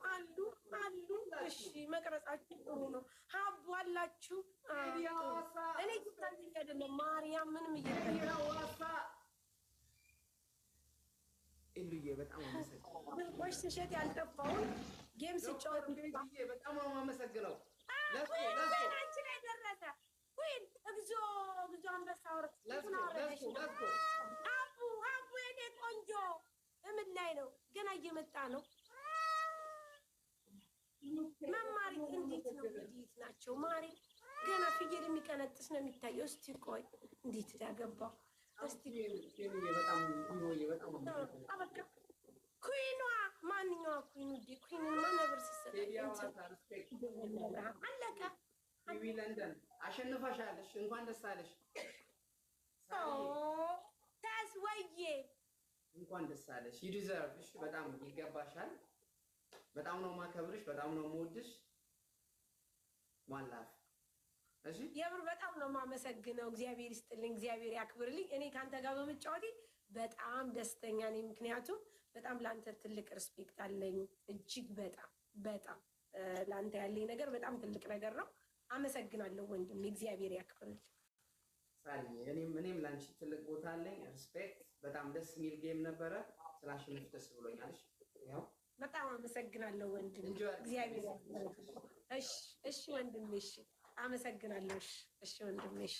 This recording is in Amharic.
አሉ። እሺ መቅረጻችሁ ጥሩ ነው። ሀቡ አላችሁ። እኔ ይታየኝ አይደለም ማርያም ምንም ኢሉዬ በጣም አመሰግናለሁ። ቆይ ስሸጥ ያልጠፋውን ጌም ስጫወት በጣም አመሰግናለሁ። አንቺ ላይ ደረሰ ኩን እግዚኦ አንበሳ ወርቅ ሀቡ የኔ ቆንጆ ምን ላይ ነው? ገና እየመጣ ነው። መማሪ እንዴት ነው? እንዴት ናቸው ማሪ? ገና ፍየል የሚቀነጥስ ነው የሚታየው። እስቲ ቆይ እንዴት ያገባው እስቲ ኩይኗ ማንኛዋ ኩይኑ ዲ ኩይኑማ ነብር ሲሰጠኝ አለቀ። ለንደን አሸንፈሻለሽ። እንኳን ደስ አለሽ። ታስ ወዬ እንኳን ደስ አለሽ። ዩ ዲዘርቭ። እሺ በጣም ይገባሻል። በጣም ነው ማከብርሽ። በጣም ነው የምወድሽ። ዋላፍ እሺ የምር በጣም ነው የማመሰግነው። እግዚአብሔር ይስጥልኝ፣ እግዚአብሔር ያክብርልኝ። እኔ ካንተ ጋር በመጫወቴ በጣም ደስተኛ ነኝ። ምክንያቱም በጣም ለአንተ ትልቅ ሪስፔክት አለኝ። እጅግ በጣም ለአንተ ያለኝ ነገር በጣም ትልቅ ነገር ነው። አመሰግናለሁ ወንድም፣ እግዚአብሔር ያክብርልኝ። ሳሊ እኔም ላንቺ ትልቅ ቦታ አለኝ። ሪስፔክት። በጣም ደስ የሚል ጌም ነበረ። ስላሸነፍሽ ደስ ብሎኛል። ያው በጣም አመሰግናለሁ ወንድም፣ እግዚአብሔር ያክብርልኝ። እሺ ወንድም፣ እሺ አመሰግናለሁ። እሺ ወንድም፣ እሺ